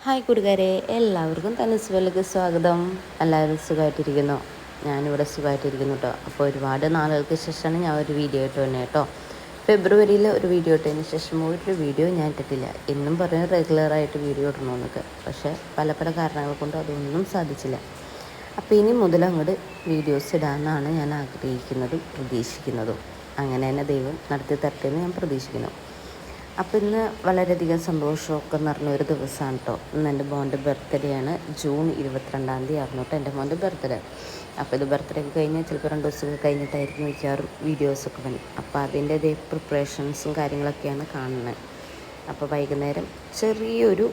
Hi കൂട്ടുകാരെ, എല്ലാവർക്കും തനുസ്വലിലേക്ക് സ്വാഗതം. എല്ലാവരും സുഖമായിട്ടിരിക്കുന്നു. ഞാനിവിടെ സുഖമായിട്ടിരിക്കുന്നു കേട്ടോ. അപ്പോൾ ഒരുപാട് നാളുകൾക്ക് ശേഷമാണ് ഞാൻ ഒരു വീഡിയോ ഇട്ട് തന്നെ കേട്ടോ. ഫെബ്രുവരിയിൽ ഒരു വീഡിയോ ഇട്ടതിന് ശേഷം ഒരു വീഡിയോ ഞാൻ ഇട്ടിട്ടില്ല. എന്നും പറയും റെഗുലറായിട്ട് വീഡിയോ ഇടണമെന്നൊക്കെ, പക്ഷേ പല പല കാരണങ്ങൾ കൊണ്ട് അതൊന്നും സാധിച്ചില്ല. അപ്പോൾ ഇനി മുതൽ അങ്ങോട്ട് വീഡിയോസ് ഇടാമെന്നാണ് ഞാൻ ആഗ്രഹിക്കുന്നതും പ്രതീക്ഷിക്കുന്നതും. അങ്ങനെ തന്നെ ദൈവം നടത്തി തരട്ടെ എന്ന് ഞാൻ പ്രതീക്ഷിക്കുന്നു. അപ്പോൾ ഇന്ന് വളരെയധികം സന്തോഷമൊക്കെ നിറഞ്ഞ ഒരു ദിവസമാണ് കേട്ടോ. ഇന്ന് എൻ്റെ മോൻ്റെ ബർത്ത്ഡേ ആണ്. ജൂൺ 22 ആയിരുന്നു കേട്ടോ എൻ്റെ മോൻ്റെ ബർത്ത്ഡേ. അപ്പോൾ ഇത് ബർത്ത്ഡേ ഒക്കെ കഴിഞ്ഞാൽ ചിലപ്പോൾ 2 ദിവസമൊക്കെ കഴിഞ്ഞിട്ടായിരിക്കും മിക്കവാറും വീഡിയോസൊക്കെ വരും. അപ്പോൾ അതിൻ്റെ പ്രിപ്പറേഷൻസും കാര്യങ്ങളൊക്കെയാണ് കാണുന്നത്. അപ്പോൾ വൈകുന്നേരം ചെറിയൊരു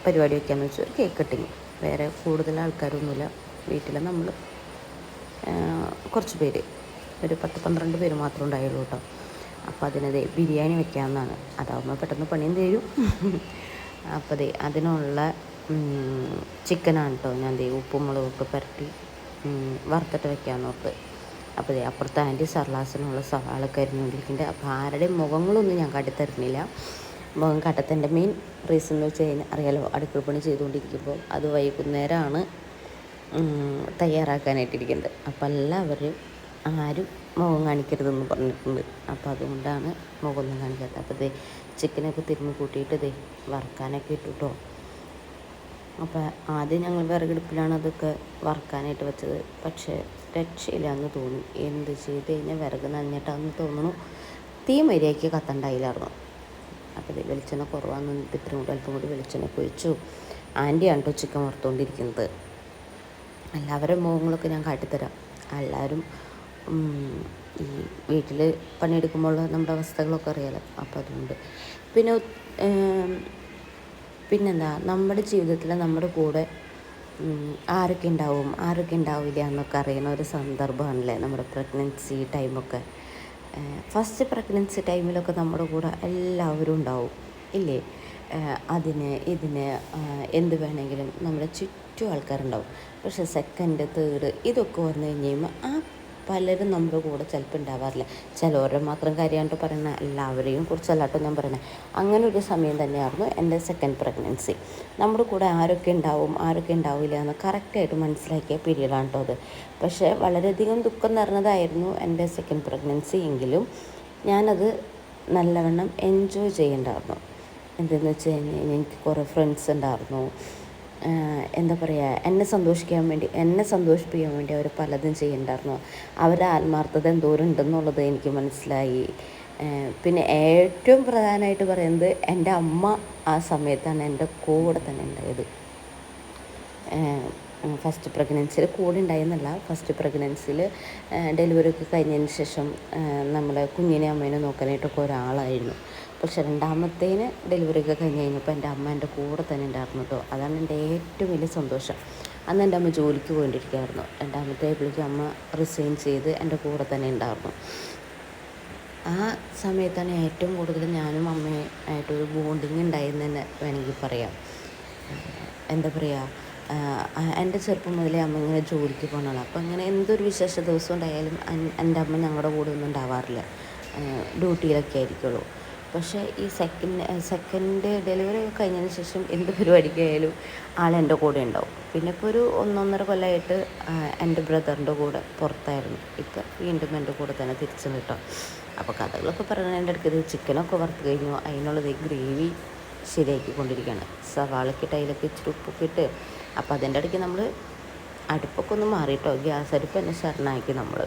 പരിപാടി വയ്ക്കാമെന്ന് വെച്ചാൽ ഒരു കേക്ക് കട്ടിങ്. വേറെ കൂടുതൽ ആൾക്കാരൊന്നുമില്ല വീട്ടിൽ. നമ്മൾ കുറച്ച് പേര്, ഒരു 10-12 പേര് മാത്രമേ ഉണ്ടായുള്ളൂ കേട്ടോ. അപ്പോൾ ബിരിയാണി വെക്കാമെന്നാണ്. അതാവുമ്പോൾ പെട്ടെന്ന് പണിയും തരും. അപ്പോൾ അതിനുള്ള ചിക്കനാണ് കേട്ടോ. ഞാൻ ഉപ്പും മുളകൊക്കെ പുരട്ടി വറുത്തിട്ട് വെക്കാമെന്ന് ഓർത്ത്. അപ്പോൾ അപ്പുറത്തെ ആൻറ്റി സർലാസിനുള്ള സവാളൊക്കെ അരിഞ്ഞുകൊണ്ടിരിക്കുന്നുണ്ട്. അപ്പോൾ ആരുടെയും മുഖങ്ങളൊന്നും ഞാൻ കാട്ടിത്തരുന്നില്ല. മുഖം കാട്ടത്തിൻ്റെ മെയിൻ റീസൺ എന്ന് വെച്ച് കഴിഞ്ഞാൽ അറിയാലോ, അടുക്കള പണി ചെയ്തുകൊണ്ടിരിക്കുമ്പോൾ അത് വൈകുന്നേരമാണ് തയ്യാറാക്കാനായിട്ടിരിക്കുന്നത്. അപ്പോൾ എല്ലാവരും ആരും മുഖം കാണിക്കരുതെന്ന് പറഞ്ഞിട്ടുണ്ട്. അപ്പോൾ അതുകൊണ്ടാണ് മുഖമൊന്നും കാണിക്കാത്തത്. അപ്പോൾ ചിക്കനൊക്കെ തിരുമ്മി കൂട്ടിയിട്ട് വറുക്കാനൊക്കെ ഇട്ടു കേട്ടോ. അപ്പോൾ ആദ്യം ഞങ്ങൾ വിറകടുപ്പിലാണ് അതൊക്കെ വറുക്കാനായിട്ട് വെച്ചത്. പക്ഷേ രക്ഷയില്ലാന്ന് തോന്നി. എന്ത് ചെയ്ത് കഴിഞ്ഞാൽ വിറക് നനഞ്ഞിട്ടാന്ന് തോന്നുന്നു. തീ മര്യാദയ്ക്ക് കത്തണ്ടായില്ലായിരുന്നു. അപ്പോൾ വെളിച്ചെണ്ണ കുറവാന്ന് ഇത്രയും കൂടി അല്പം കൂടി വെളിച്ചെണ്ണ ഒഴിച്ചു. ആൻറ്റിയാണ് കേട്ടോ ചിക്കൻ വറുത്തുകൊണ്ടിരിക്കുന്നത്. എല്ലാവരുടെ മുഖങ്ങളൊക്കെ ഞാൻ കാട്ടിത്തരാം. എല്ലാവരും ഈ വീട്ടിൽ പണിയെടുക്കുമ്പോൾ നമ്മുടെ അവസ്ഥകളൊക്കെ അറിയാലോ. അപ്പോൾ അതുകൊണ്ട് പിന്നെന്താ, നമ്മുടെ ജീവിതത്തിൽ നമ്മുടെ കൂടെ ആരൊക്കെ ഉണ്ടാവും ആരൊക്കെ ഉണ്ടാവില്ല എന്നൊക്കെ അറിയുന്ന ഒരു സന്ദർഭമാണല്ലേ നമ്മുടെ പ്രഗ്നൻസി ടൈമൊക്കെ. ഫസ്റ്റ് പ്രഗ്നൻസി ടൈമിലൊക്കെ നമ്മുടെ കൂടെ എല്ലാവരും ഉണ്ടാവും ഇല്ലേ. ഇതിന് എന്ത് വേണമെങ്കിലും നമ്മുടെ ചുറ്റും ആൾക്കാരുണ്ടാവും. പക്ഷേ സെക്കൻഡ്, തേർഡ് ഇതൊക്കെ വന്നു കഴിഞ്ഞ് കഴിയുമ്പോൾ പലരും നമ്മുടെ കൂടെ ചിലപ്പോൾ ഉണ്ടാവാറില്ല. ചിലവരെ മാത്രം കാര്യമായിട്ട് പറയുന്ന, എല്ലാവരെയും കുറിച്ചല്ലാട്ടോ ഞാൻ പറയുന്നത്. അങ്ങനെ ഒരു സമയം തന്നെയായിരുന്നു എൻ്റെ സെക്കൻഡ് പ്രഗ്നൻസി. നമ്മുടെ കൂടെ ആരൊക്കെ ഉണ്ടാവും ആരൊക്കെ ഉണ്ടാവില്ല എന്ന് കറക്റ്റായിട്ട് മനസ്സിലാക്കിയ പീരീഡാണ് കേട്ടോ അത്. പക്ഷേ വളരെയധികം ദുഃഖം നിറഞ്ഞതായിരുന്നു എൻ്റെ സെക്കൻഡ് പ്രഗ്നൻസി. എങ്കിലും ഞാനത് നല്ലവണ്ണം എൻജോയ് ചെയ്യണ്ടായിരുന്നു. എന്തെന്ന് വെച്ച് കഴിഞ്ഞാൽ എനിക്ക് കുറേ ഫ്രണ്ട്സ് ഉണ്ടായിരുന്നു. എന്നെ സന്തോഷിപ്പിക്കാൻ വേണ്ടി അവർ പലതും ചെയ്യുന്നുണ്ടായിരുന്നു. അവരുടെ ആത്മാർത്ഥത എന്തോരം ഉണ്ടെന്നുള്ളത് എനിക്ക് മനസ്സിലായി. പിന്നെ ഏറ്റവും പ്രധാനമായിട്ട് പറയുന്നത്, എൻ്റെ അമ്മ ആ സമയത്താണ് എൻ്റെ കൂടെ തന്നെ ഉണ്ടായത്. ഫസ്റ്റ് പ്രഗ്നൻസിയിൽ കൂടെ ഉണ്ടായെന്നല്ല, ഫസ്റ്റ് പ്രഗ്നൻസിയിൽ ഡെലിവറി ഒക്കെ കഴിഞ്ഞതിന് ശേഷം നമ്മളെ കുഞ്ഞിനെ അമ്മേനെ നോക്കാനായിട്ടൊക്കെ ഒരാളായിരുന്നു. പക്ഷെ രണ്ടാമത്തേന് ഡെലിവറി ഒക്കെ കഴിഞ്ഞ് കഴിഞ്ഞപ്പോൾ എൻ്റെ അമ്മ എൻ്റെ കൂടെ തന്നെ ഉണ്ടായിരുന്നു കേട്ടോ. അതാണ് എൻ്റെ ഏറ്റവും വലിയ സന്തോഷം. അന്ന് എൻ്റെ അമ്മ ജോലിക്ക് പോയിട്ടിരിക്കുകയായിരുന്നു. രണ്ടാമത്തേപ്പോഴേക്കും അമ്മ റിസൈൻ ചെയ്ത് എൻ്റെ കൂടെ തന്നെ ഉണ്ടായിരുന്നു. ആ സമയത്താണ് ഏറ്റവും കൂടുതൽ ഞാനും അമ്മയായിട്ടൊരു ബോണ്ടിങ് ഉണ്ടായെന്ന് തന്നെ വേണമെങ്കിൽ പറയാം. എൻ്റെ ചെറുപ്പം മുതലേ അമ്മ ഇങ്ങനെ ജോലിക്ക് പോകുന്നതാണ്. അപ്പോൾ ഇങ്ങനെ എന്തൊരു വിശേഷ ദിവസം ഉണ്ടായാലും എൻ്റെ അമ്മ ഞങ്ങളുടെ കൂടെ ഒന്നും ഉണ്ടാവാറില്ല. ഡ്യൂട്ടിയിലൊക്കെ ആയിരിക്കുള്ളൂ. പക്ഷേ ഈ സെക്കൻഡ് ഡെലിവറി ഒക്കെ കഴിഞ്ഞതിന് ശേഷം എന്ത് പരിപാടിക്കായാലും ആളെൻ്റെ കൂടെ ഉണ്ടാവും. പിന്നെ ഇപ്പോൾ ഒരു 1-1.5 കൊല്ലമായിട്ട് എൻ്റെ ബ്രദറിൻ്റെ കൂടെ പുറത്തായിരുന്നു. ഇപ്പം വീണ്ടും എൻ്റെ കൂടെ തന്നെ തിരിച്ചു കിട്ടും. അപ്പോൾ കഥകളൊക്കെ പറയുന്നത്, എൻ്റെ അടുക്കത് ചിക്കനൊക്കെ വറുത്ത് കഴിഞ്ഞു. അതിനുള്ളത് ഗ്രേവി ശരിയാക്കിക്കൊണ്ടിരിക്കുകയാണ്. സവാളക്കിട്ട് അതിലൊക്കെ ഇച്ചിരി ഉപ്പൊക്കെ ഇട്ട്. അപ്പോൾ അതിൻ്റെ ഇടയ്ക്ക് നമ്മൾ അടുപ്പൊക്കെ ഒന്ന് മാറിയിട്ടോ, ഗ്യാസ് അടുപ്പ് തന്നെ ശരണമാക്കി നമ്മൾ.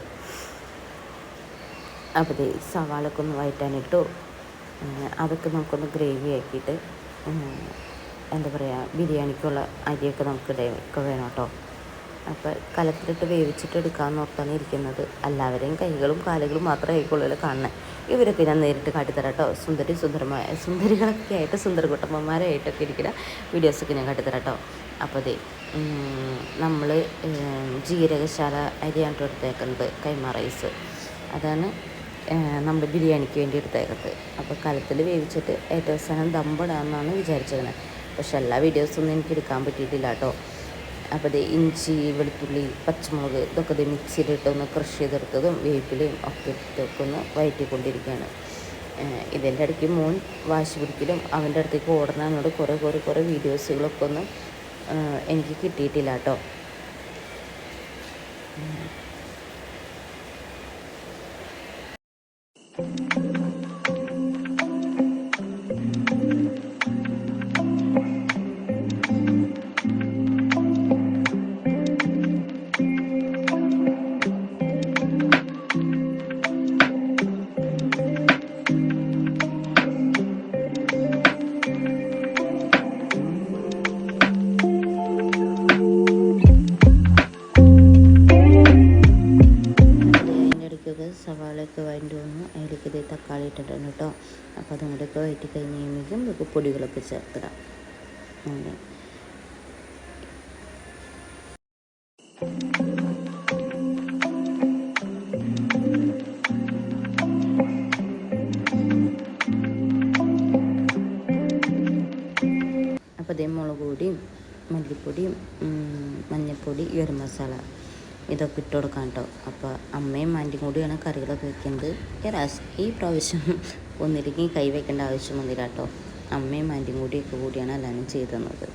അപ്പോൾ സവാളൊക്കെ ഒന്ന് വഴറ്റാനിട്ടു. അതൊക്കെ നമുക്കൊന്ന് ഗ്രേവി ആക്കിയിട്ട് ബിരിയാണിക്കുള്ള അരിയൊക്കെ നമുക്ക് ഒക്കെ വേണം കേട്ടോ. അപ്പോൾ കലത്തിലിട്ട് വേവിച്ചിട്ട് എടുക്കാമെന്ന് ഓർത്താണ് ഇരിക്കുന്നത്. എല്ലാവരെയും കൈകളും കാലുകളും മാത്രമേ ആയിക്കൊള്ളൂ കാണുന്നത്. ഇവരൊക്കെ ഞാൻ നേരിട്ട് കാട്ടിത്തരാം കേട്ടോ. സുന്ദരികളൊക്കെ ആയിട്ട് സുന്ദരകുട്ടമ്മമാരായിട്ടൊക്കെ ഇരിക്കുന്ന വീഡിയോസൊക്കെ ഞാൻ കാട്ടിത്തരാം കേട്ടോ. അപ്പോൾ നമ്മൾ ജീരകശാല അരിയാണ് എടുത്തേക്കുന്നത്, കൈമ റൈസ്. അതാണ് നമ്മൾ ബിരിയാണിക്ക് വേണ്ടി എടുത്തേക്കുന്നത്. അപ്പോൾ കലത്തിൽ വേവിച്ചിട്ട് ഏറ്റവും അവസാനം ദമ്പിടാമെന്നാണ് വിചാരിച്ചത്. പക്ഷെ എല്ലാ വീഡിയോസൊന്നും എനിക്ക് എടുക്കാൻ പറ്റിയിട്ടില്ല കേട്ടോ. അപ്പോൾ ഇഞ്ചി, വെളുത്തുള്ളി, പച്ചമുളക് ഇതൊക്കെ മിക്സിയിലിട്ടൊന്ന് ക്രഷ് ചെയ്തെടുത്തതും വേപ്പിലയും ഒക്കെ ഇട്ടൊക്കെ ഒന്ന് വഴറ്റിക്കൊണ്ടിരിക്കുകയാണ്. ഇതിൻ്റെ ഇടയ്ക്ക് മോൻ വാശി പിടിക്കലും അവൻ്റെ അടുത്തേക്ക് ഓടണോട് കുറേ വീഡിയോസുകളൊക്കെ ഒന്നും എനിക്ക് കിട്ടിയിട്ടില്ല കേട്ടോ. സവാളയൊക്കെ വഴണ്ടി വന്നു, അതിലേക്ക് ഇത് തക്കാളി ഇട്ടിട്ടുണ്ട് കേട്ടോ. അപ്പോൾ അതും കൂടെയൊക്കെ വഴറ്റി കഴിഞ്ഞ് കഴിയുമ്പോഴേക്കും നമുക്ക് പൊടികളൊക്കെ ചേർത്തിടാം. അങ്ങനെ അപ്പോൾ അതേ മുളക് പൊടിയും മല്ലിപ്പൊടിയും മഞ്ഞൾപ്പൊടി ഗരം മസാല ഇതൊക്കെ ഇട്ട് കൊടുക്കാം കേട്ടോ. അപ്പോൾ അമ്മയും ആൻറ്റിയും കൂടിയാണ് കറികളൊക്കെ വെക്കുന്നത്. ഈ പ്രാവശ്യം ഒന്നിലേക്ക് കൈ വയ്ക്കേണ്ട ആവശ്യം വന്നില്ല കേട്ടോ. അമ്മയും ആൻറ്റിയും കൂടിയാണ് എല്ലാവരും ചെയ്തു തന്നത്.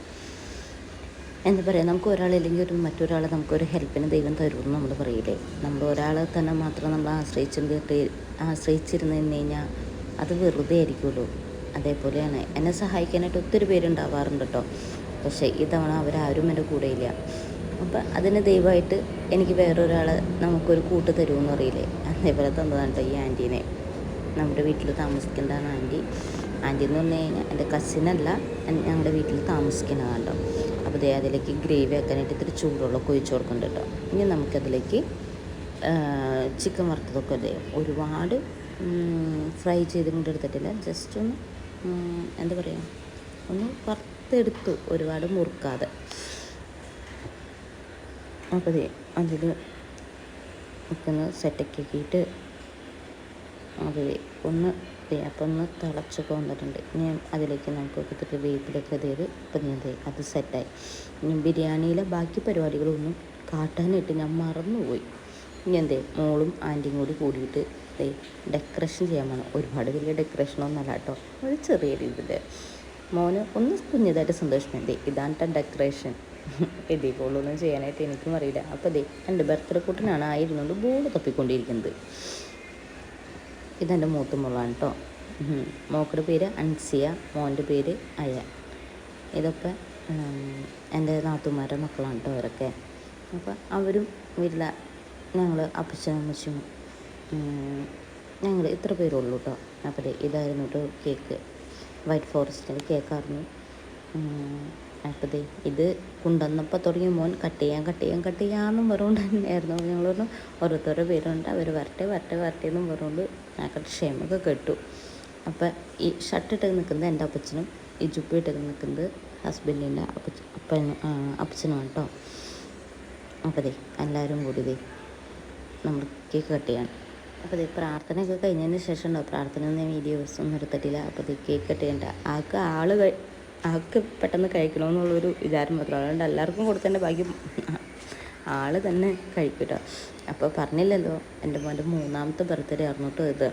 എന്താ പറയുക, നമുക്ക് ഒരാളില്ലെങ്കിൽ മറ്റൊരാളെ നമുക്കൊരു ഹെൽപ്പിന് ദൈവം തരുമെന്ന് നമ്മൾ പറയില്ലേ. നമ്മൾ ഒരാളെ തന്നെ മാത്രം നമ്മൾ ആശ്രയിച്ചിരുന്ന് കഴിഞ്ഞാൽ അത് വെറുതെ ആയിരിക്കുമല്ലോ. അതേപോലെയാണ് എന്നെ സഹായിക്കാനായിട്ട് ഒത്തിരി പേരുണ്ടാവാറുണ്ട് കേട്ടോ. പക്ഷേ ഇത്തവണ അവരാരും എൻ്റെ കൂടെയില്ല. അപ്പം അതിന് ദൈവമായിട്ട് എനിക്ക് വേറൊരാൾ നമുക്കൊരു കൂട്ട് തരുമെന്ന് അറിയില്ലേ, അതേപോലെ തന്നതാണ് കേട്ടോ ഈ ആൻറ്റീനെ. നമ്മുടെ വീട്ടിൽ താമസിക്കുന്നതാണ് ആൻറ്റി എന്ന് പറഞ്ഞു കഴിഞ്ഞാൽ എൻ്റെ കസിനല്ല, ഞങ്ങളുടെ വീട്ടിൽ താമസിക്കുന്നതാണ് കേട്ടോ. അപ്പോൾ അതിലേക്ക് ഗ്രേവി ആക്കാനായിട്ട് ഇത്തിരി ചൂടുവെള്ളമൊക്കെ ഒഴിച്ച് കൊടുക്കുന്നുണ്ട് കേട്ടോ. ഇനി നമുക്കതിലേക്ക് ചിക്കൻ വറുത്തതൊക്കെ അല്ലേ ഒരുപാട് ഫ്രൈ ചെയ്തുകൊണ്ട് എടുത്തിട്ടില്ല, ജസ്റ്റ് ഒന്ന് എന്താ പറയുക, ഒന്ന് വറുത്തെടുത്തു, ഒരുപാട് മുറുക്കാതെ. അപ്പോൾ അതിൽ ഒക്കെ ഒന്ന് സെറ്റാക്കിയിട്ട് ഒന്ന് അപ്പം ഒന്ന് തിളച്ചൊക്കെ വന്നിട്ടുണ്ട്. ഇനി അതിലേക്ക് നമുക്ക് ഇത്തിരി വേപ്പിലൊക്കെ ഇപ്പം അത് സെറ്റായി. ഇനി ബിരിയാണിയിലെ ബാക്കി പരിപാടികളൊന്നും കാട്ടാനായിട്ട് ഞാൻ മറന്നുപോയി. ഇനി മോളും ആൻറ്റിയും കൂടിയിട്ട് ഡെക്കറേഷൻ ചെയ്യാൻ വേണം. ഒരുപാട് വലിയ ഡെക്കറേഷനൊന്നുമല്ല കേട്ടോ, ഒരു ചെറിയ രീതിയിൽ മോന് ഒന്ന് കുഞ്ഞതായിട്ട് സന്തോഷിക്കുന്നുണ്ട്. ഇതാണ് ഡെക്കറേഷൻ. ഇതേപോലൊന്നും ചെയ്യാനായിട്ട് എനിക്കും അറിയില്ല. അപ്പോൾ എൻ്റെ ബർത്ത്ഡേ കൂട്ടിനാണ് ആയിരുന്നുകൊണ്ട് ബോർഡ് തപ്പിക്കൊണ്ടിരിക്കുന്നത്. ഇതെൻ്റെ മൂത്ത മോളാണ് കേട്ടോ. മോക്കയുടെ പേര് അൻസിയ, മോൻ്റെ പേര് അയ. ഇതൊക്കെ എൻ്റെ നാത്തുമാരുടെ മക്കളാണ് കേട്ടോ അവരൊക്കെ. അപ്പോൾ അവരും വീട്ടിലെ ഞങ്ങൾ അപ്പച്ചനും അമ്മച്ചും ഞങ്ങൾ ഇത്ര പേരുള്ളൂ കേട്ടോ. അപ്പോൾ ഇതായിരുന്നു കേട്ടോ കേക്ക്. വൈറ്റ് ഫോറസ്റ്റിൻ്റെ കേക്കായിരുന്നു. അപ്പോൾ ഇത് കൊണ്ടുവന്നപ്പോൾ തുടങ്ങിയ മോൻ കട്ട് ചെയ്യാമെന്നും പറഞ്ഞുകൊണ്ട് തന്നെയായിരുന്നു. ഞങ്ങൾ പറഞ്ഞു ഓരോരുത്തരുടെ പേരുണ്ട്, അവർ വരട്ടെ എന്നും പറഞ്ഞുകൊണ്ട് ഞങ്ങൾക്ക് ക്ഷമൊക്കെ കേട്ടു. അപ്പോൾ ഈ ഷർട്ടിട്ട് നിൽക്കുന്നത് എൻ്റെ അപ്പച്ചനും, ഈ ജുപ്പിട്ട് നിൽക്കുന്നത് ഹസ്ബൻഡിൻ്റെ അപ്പച്ചനുമാണ് കേട്ടോ. അപ്പോൾ എല്ലാവരും കൂടി നമ്മൾ കേക്ക് കട്ട് ചെയ്യണം. അപ്പോൾ പ്രാർത്ഥനയൊക്കെ കഴിഞ്ഞതിന് ശേഷം ഉണ്ടോ, പ്രാർത്ഥന വീഡിയോസ് ഒന്നും എടുത്തിട്ടില്ല. അപ്പോൾ കേക്ക് കട്ട് ചെയ്യണ്ട, ആൾക്ക് പെട്ടെന്ന് കഴിക്കണമെന്നുള്ളൊരു വിചാരം മാത്രമാണ്. അതുകൊണ്ട് എല്ലാവർക്കും കൊടുത്തതിൻ്റെ ഭാഗ്യം ആൾ തന്നെ കഴിക്കും കേട്ടോ. അപ്പോൾ പറഞ്ഞില്ലല്ലോ, എൻ്റെ മോൻ്റെ 3ാമത്തെ ബർത്ത്ഡേ ആയിരുന്നു കേട്ടോ ഇത്.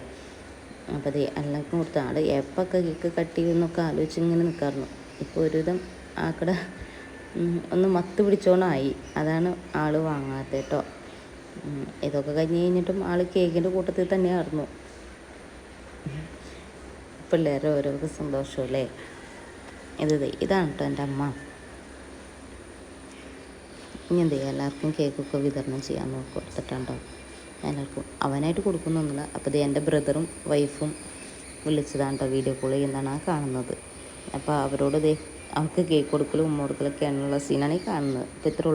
അപ്പോൾ എല്ലാവർക്കും കൊടുത്ത ആൾ എപ്പൊക്കെ കേക്ക് കട്ട് ചെയ്യുമെന്നൊക്കെ ആലോചിച്ച് ഇങ്ങനെ നിൽക്കാറുന്നു. ഇപ്പോൾ ഒരുവിധം ആക്കടെ ഒന്ന് മത്ത് പിടിച്ചോണായി, അതാണ് ആൾ വാങ്ങാത്തത് കേട്ടോ. ഇതൊക്കെ കഴിഞ്ഞിട്ടും ആൾ കേക്കിൻ്റെ കൂട്ടത്തിൽ തന്നെയായിരുന്നു. പിള്ളേരെ ഓരോ സന്തോഷമല്ലേ. ഇതാണ് കേട്ടോ എൻ്റെ അമ്മ. ഇനി എല്ലാവർക്കും കേക്കൊക്കെ വിതരണം ചെയ്യാൻ കൊടുത്തിട്ടുണ്ടോ എല്ലാവർക്കും. അവനായിട്ട് കൊടുക്കുന്നൊന്നുമില്ല. അപ്പോൾ എൻ്റെ ബ്രദറും വൈഫും വിളിച്ചതാണ് കേട്ടോ, വീഡിയോ കോൾ ചെയ്യുന്നതാണ് കാണുന്നത്. അപ്പോൾ അവരോട് അവർക്ക് കേക്ക് കൊടുക്കലും ഉമ്മ കൊടുക്കലൊക്കെയാണുള്ള സീനാണ് ഈ കാണുന്നത്. അപ്പോൾ ഇത്ര